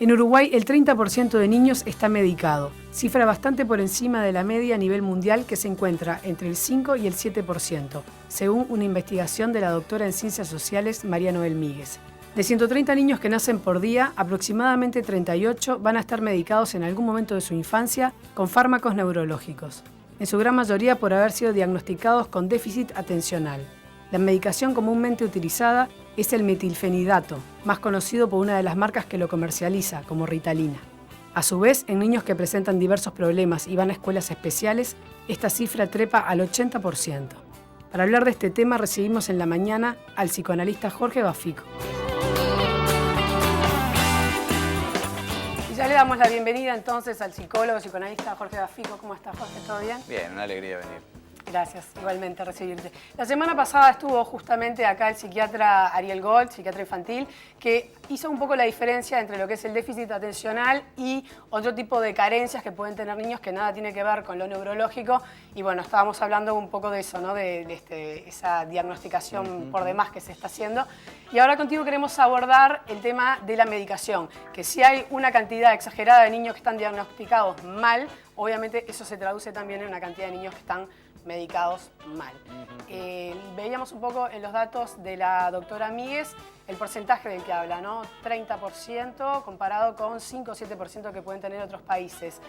En Uruguay, el 30% de niños está medicado, cifra bastante por encima de la media a nivel mundial que se encuentra entre el 5 y el 7%, según una investigación de la doctora en Ciencias Sociales María Noel Míguez. De 130 niños que nacen por día, aproximadamente 38 van a estar medicados en algún momento de su infancia con fármacos neurológicos, en su gran mayoría por haber sido diagnosticados con déficit atencional. La medicación comúnmente utilizada es el metilfenidato, más conocido por una de las marcas que lo comercializa, como Ritalina. A su vez, en niños que presentan diversos problemas y van a escuelas especiales, esta cifra trepa al 80%. Para hablar de este tema recibimos en la mañana al psicoanalista Jorge Bafico. Y ya le damos la bienvenida entonces al psicólogo, psicoanalista Jorge Bafico. ¿Cómo estás, Jorge? ¿Todo bien? Bien, una alegría venir. Gracias, igualmente recibirte. La semana pasada estuvo justamente acá el psiquiatra Ariel Gold, psiquiatra infantil, que hizo un poco la diferencia entre lo que es el déficit atencional y otro tipo de carencias que pueden tener niños que nada tiene que ver con lo neurológico. Y bueno, estábamos hablando un poco de eso, ¿no? De esa diagnosticación por demás que se está haciendo. Y ahora contigo queremos abordar el tema de la medicación, que si hay una cantidad exagerada de niños que están diagnosticados mal, obviamente eso se traduce también en una cantidad de niños que están medicados mal. Veíamos un poco en los datos de la doctora Míguez el porcentaje del que habla, ¿no? 30% comparado con 5 o 7% que pueden tener otros países.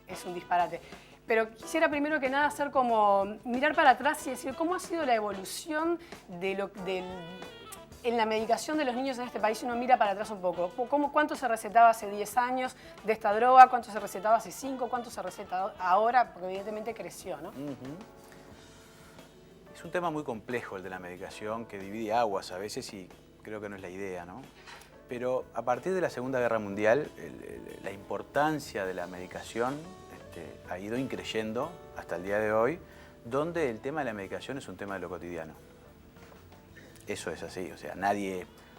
Es un disparate. Pero quisiera primero que nada hacer como mirar para atrás y decir cómo ha sido la evolución en la medicación de los niños en este país. Si uno mira para atrás un poco, ¿cuánto se recetaba hace 10 años de esta droga? ¿Cuánto se recetaba hace 5? ¿Cuánto se receta ahora? Porque evidentemente creció, ¿no? Es un tema muy complejo el de la medicación, que divide aguas a veces y creo que no es la idea, ¿no? Pero a partir de la Segunda Guerra Mundial, la importancia de la medicación ha ido increyendo hasta el día de hoy, donde el tema de la medicación es un tema de lo cotidiano. Eso es así, o sea,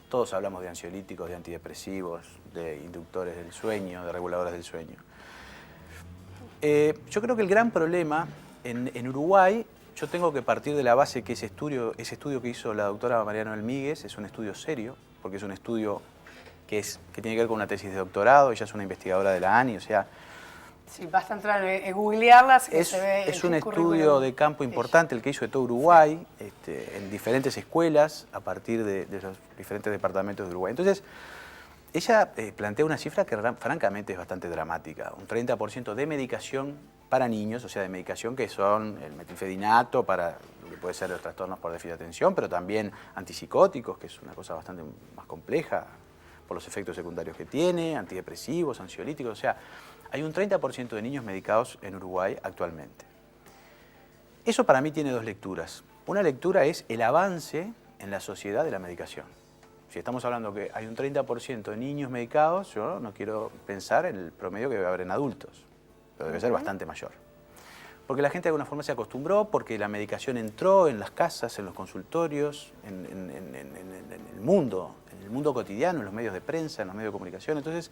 todos hablamos de ansiolíticos, de antidepresivos, de inductores del sueño, de reguladores del sueño. Yo creo que el gran problema en Uruguay, yo tengo que partir de la base que ese estudio que hizo la doctora María Noel Míguez es un estudio serio, porque es un estudio que tiene que ver con una tesis de doctorado, ella es una investigadora de la ANI, o sea... Sí, basta entrar en googlearlas y se ve es un estudio de campo importante, el que hizo de todo Uruguay, en diferentes escuelas, a partir de los diferentes departamentos de Uruguay. Entonces, ella plantea una cifra que francamente es bastante dramática. Un 30% de medicación para niños, o sea, de medicación que son el metilfenidato para lo que puede ser los trastornos por déficit de atención, pero también antipsicóticos, que es una cosa bastante más compleja por los efectos secundarios que tiene, antidepresivos, ansiolíticos, o sea... Hay un 30% de niños medicados en Uruguay actualmente. Eso para mí tiene dos lecturas. Una lectura es el avance en la sociedad de la medicación. Si estamos hablando que hay un 30% de niños medicados, yo no quiero pensar en el promedio que debe haber en adultos, pero debe ser bastante mayor. Porque la gente de alguna forma se acostumbró, porque la medicación entró en las casas, en los consultorios, en el mundo cotidiano, en los medios de prensa, en los medios de comunicación. Entonces,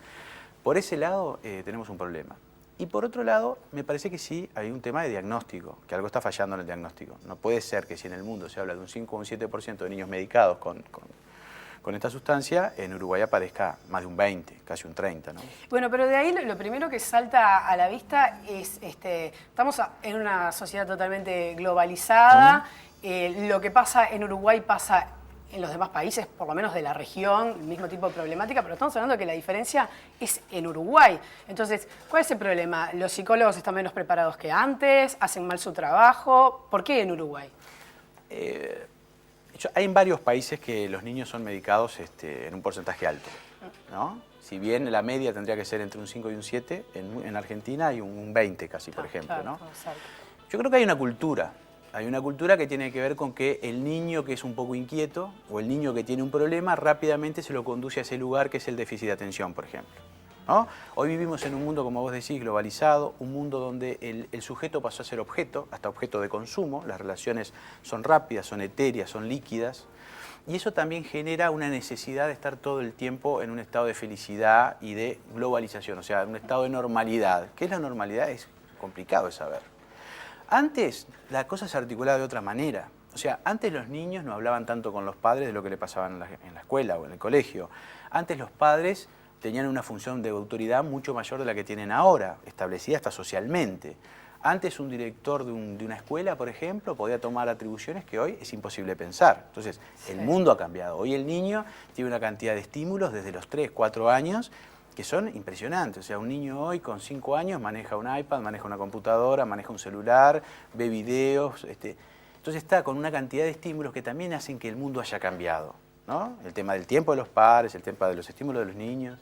por ese lado tenemos un problema. Y por otro lado, me parece que sí hay un tema de diagnóstico, que algo está fallando en el diagnóstico. No puede ser que si en el mundo se habla de un 5 o un 7% de niños medicados con esta sustancia, en Uruguay aparezca más de un 20, casi un 30, ¿no? Bueno, pero de ahí lo primero que salta a la vista es, estamos en una sociedad totalmente globalizada, lo que pasa en Uruguay pasa en los demás países, por lo menos de la región, el mismo tipo de problemática, pero estamos hablando de que la diferencia es en Uruguay. Entonces, ¿cuál es el problema? ¿Los psicólogos están menos preparados que antes? ¿Hacen mal su trabajo? ¿Por qué en Uruguay? Hay en varios países que los niños son medicados en un porcentaje alto, ¿no? Si bien la media tendría que ser entre un 5 y un 7, en Argentina hay un 20 casi, por ejemplo, claro, ¿no? Exacto. Yo creo que hay una cultura. Hay una cultura que tiene que ver con que el niño que es un poco inquieto o el niño que tiene un problema rápidamente se lo conduce a ese lugar que es el déficit de atención, por ejemplo, ¿no? Hoy vivimos en un mundo, como vos decís, globalizado, un mundo donde el sujeto pasó a ser objeto, hasta objeto de consumo, las relaciones son rápidas, son etéreas, son líquidas, y eso también genera una necesidad de estar todo el tiempo en un estado de felicidad y de globalización, o sea, un estado de normalidad. ¿Qué es la normalidad? Es complicado de saber. Antes la cosa se articulaba de otra manera. O sea, antes los niños no hablaban tanto con los padres de lo que le pasaba en la escuela o en el colegio. Antes los padres tenían una función de autoridad mucho mayor de la que tienen ahora, establecida hasta socialmente. Antes un director de una escuela, por ejemplo, podía tomar atribuciones que hoy es imposible pensar. Entonces, el mundo ha cambiado. Hoy el niño tiene una cantidad de estímulos desde los 3, 4 años que son impresionantes. O sea, un niño hoy con 5 años maneja un iPad, maneja una computadora, maneja un celular, ve videos. Entonces está con una cantidad de estímulos que también hacen que el mundo haya cambiado, ¿no? El tema del tiempo de los padres, el tema de los estímulos de los niños.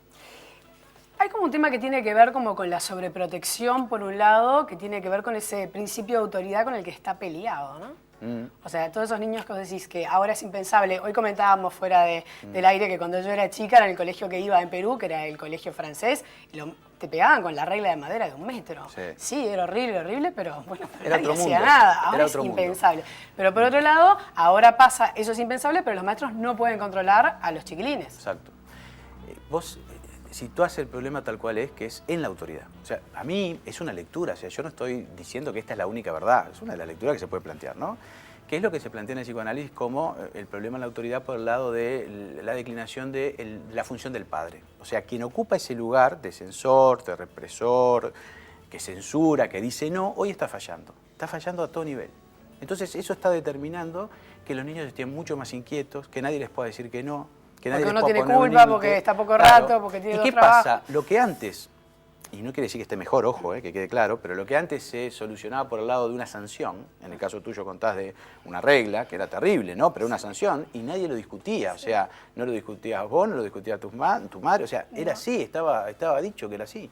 Hay como un tema que tiene que ver como con la sobreprotección, por un lado, que tiene que ver con ese principio de autoridad con el que está peleado, ¿no? O sea, todos esos niños que vos decís que ahora es impensable. Hoy comentábamos fuera del aire que cuando yo era chica, en el colegio que iba en Perú, que era el colegio francés, te pegaban con la regla de madera de 1 metro. Sí, era horrible, pero bueno, nadie hacía nada. Ahora es impensable. Pero por otro lado, ahora pasa, eso es impensable, pero los maestros no pueden controlar a los chiquilines. Exacto. Vos situás el problema tal cual es, que es en la autoridad. O sea, a mí es una lectura, o sea, yo no estoy diciendo que esta es la única verdad, es una de las lecturas que se puede plantear, ¿no? ¿Qué es lo que se plantea en el psicoanálisis como el problema en la autoridad por el lado de la declinación de la función del padre? O sea, quien ocupa ese lugar de censor, de represor, que censura, que dice no, hoy está fallando a todo nivel. Entonces eso está determinando que los niños estén mucho más inquietos, que nadie les pueda decir que no, que nadie porque les uno pueda tiene poner un culpa, límite. porque está poco rato, porque tiene ¿Y dos qué trabajos? pasa? Lo que antes, y no quiere decir que esté mejor, ojo, que quede claro, pero lo que antes se solucionaba por el lado de una sanción, en el caso tuyo contás de una regla, que era terrible, ¿no? Pero una sanción, y nadie lo discutía, o sea, no lo discutías vos, no lo discutía tu madre, o sea, era así, estaba dicho que era así.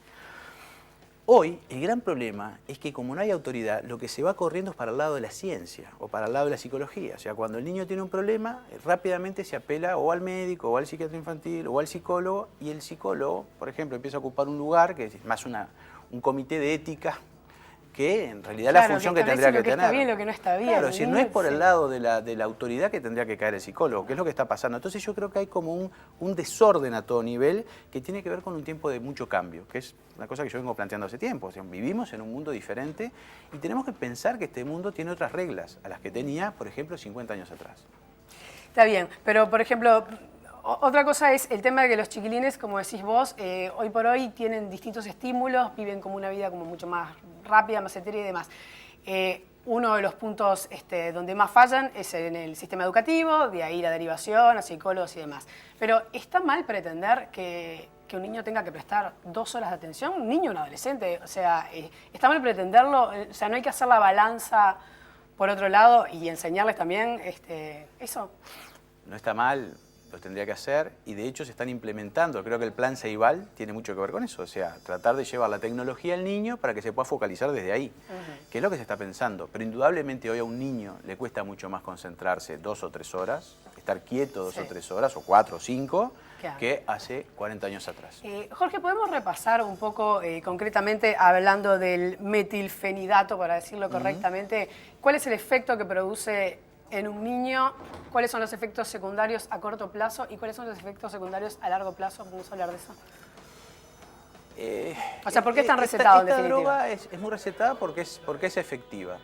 Hoy, el gran problema es que como no hay autoridad, lo que se va corriendo es para el lado de la ciencia o para el lado de la psicología. O sea, cuando el niño tiene un problema, rápidamente se apela o al médico, o al psiquiatra infantil, o al psicólogo, y el psicólogo, por ejemplo, empieza a ocupar un lugar que es más un comité de ética, que en realidad la función que tendría que tener. Lo que está bien, lo que no está bien. Claro, si no es por el lado de la autoridad que tendría que caer el psicólogo, que es lo que está pasando. Entonces yo creo que hay como un desorden a todo nivel que tiene que ver con un tiempo de mucho cambio, que es una cosa que yo vengo planteando hace tiempo. O sea, vivimos en un mundo diferente y tenemos que pensar que este mundo tiene otras reglas a las que tenía, por ejemplo, 50 años atrás. Está bien, pero por ejemplo, otra cosa es el tema de que los chiquilines, como decís vos, hoy por hoy tienen distintos estímulos, viven como una vida como mucho más rápida, más etérea y demás. Uno de los puntos donde más fallan es en el sistema educativo, de ahí la derivación a psicólogos y demás. Pero ¿está mal pretender que un niño tenga que prestar 2 horas de atención? Un niño, un adolescente, o sea, ¿está mal pretenderlo? O sea, no hay que hacer la balanza por otro lado y enseñarles también eso. No está mal, lo tendría que hacer, y de hecho se están implementando. Creo que el plan Ceibal tiene mucho que ver con eso, o sea, tratar de llevar la tecnología al niño para que se pueda focalizar desde ahí, que es lo que se está pensando. Pero indudablemente hoy a un niño le cuesta mucho más concentrarse 2 o 3 horas, estar quieto 2 o 3 horas, o 4 o 5, que hace 40 años atrás. Jorge, ¿podemos repasar un poco concretamente, hablando del metilfenidato, para decirlo correctamente, cuál es el efecto que produce en un niño, cuáles son los efectos secundarios a corto plazo y cuáles son los efectos secundarios a largo plazo? ¿Podemos hablar de eso? O sea, ¿por qué es tan recetado en definitiva? Esta droga es muy recetada porque es efectiva.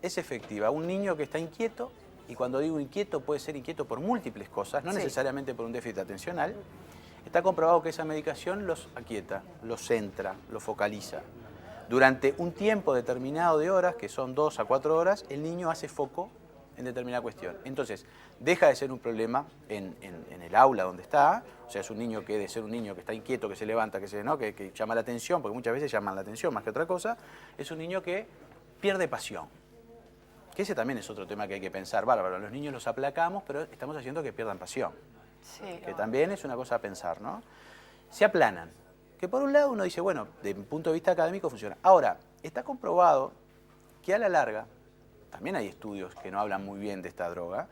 Es efectiva. Un niño que está inquieto, y cuando digo inquieto puede ser inquieto por múltiples cosas, no necesariamente por un déficit atencional, está comprobado que esa medicación los aquieta, los centra, los focaliza. Durante un tiempo determinado de horas, que son 2 a 4 horas, el niño hace foco en determinada cuestión. Entonces, deja de ser un problema en el aula donde está, o sea, es un niño que de ser un niño que está inquieto, que se levanta, que llama la atención, porque muchas veces llaman la atención más que otra cosa, es un niño que pierde pasión. Que ese también es otro tema que hay que pensar. Bárbaro, los niños los aplacamos, pero estamos haciendo que pierdan pasión. Sí, que también es una cosa a pensar, ¿no? Se aplanan. Que por un lado uno dice, bueno, desde un punto de vista académico funciona. Ahora, está comprobado que a la larga, también hay estudios que no hablan muy bien de esta droga,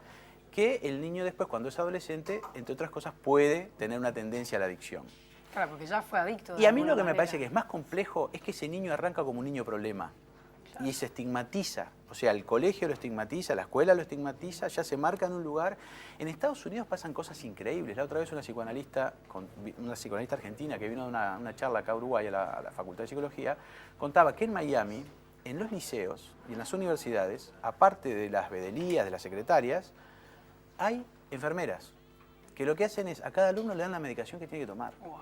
que el niño después, cuando es adolescente, entre otras cosas, puede tener una tendencia a la adicción. Claro, porque ya fue adicto. Y a mí lo que me parece que es más complejo es que ese niño arranca como un niño problema. Y se estigmatiza, o sea, el colegio lo estigmatiza, la escuela lo estigmatiza, ya se marca en un lugar. En Estados Unidos pasan cosas increíbles. La otra vez una psicoanalista argentina que vino a una charla acá a Uruguay, a la Facultad de Psicología, contaba que en Miami, en los liceos y en las universidades, aparte de las bedelías, de las secretarias, hay enfermeras. que lo que hacen es, a cada alumno le dan la medicación que tiene que tomar. Wow.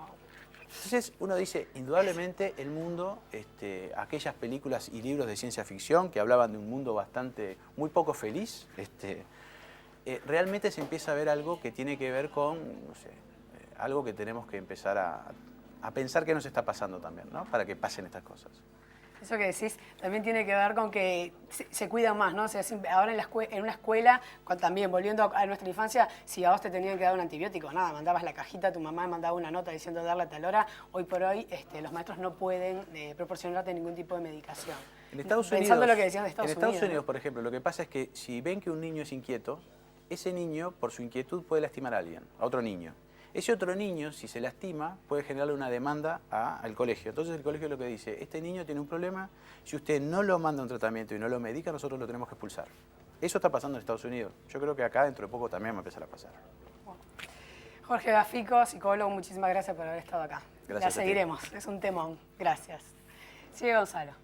Entonces uno dice, indudablemente el mundo, aquellas películas y libros de ciencia ficción que hablaban de un mundo muy poco feliz, realmente se empieza a ver algo que tiene que ver con, no sé, algo que tenemos que empezar a pensar qué nos está pasando también, ¿no? Para que pasen estas cosas. Eso que decís también tiene que ver con que se cuidan más, ¿no? O sea, ahora en una escuela, también volviendo a nuestra infancia, si a vos te tenían que dar un antibiótico, nada, mandabas la cajita, tu mamá mandaba una nota diciendo darle a tal hora. Hoy por hoy los maestros no pueden proporcionarte ningún tipo de medicación. En Estados Unidos, pensando lo que decías de Estados Unidos. En Estados Unidos, por ejemplo, lo que pasa es que si ven que un niño es inquieto, ese niño, por su inquietud, puede lastimar a alguien, a otro niño. Ese otro niño, si se lastima, puede generarle una demanda al colegio. Entonces el colegio lo que dice, este niño tiene un problema, si usted no lo manda a un tratamiento y no lo medica, nosotros lo tenemos que expulsar. Eso está pasando en Estados Unidos. Yo creo que acá dentro de poco también va a empezar a pasar. Jorge Gafico, psicólogo, muchísimas gracias por haber estado acá. Gracias. La seguiremos, es un temón. Gracias. Sigue Gonzalo.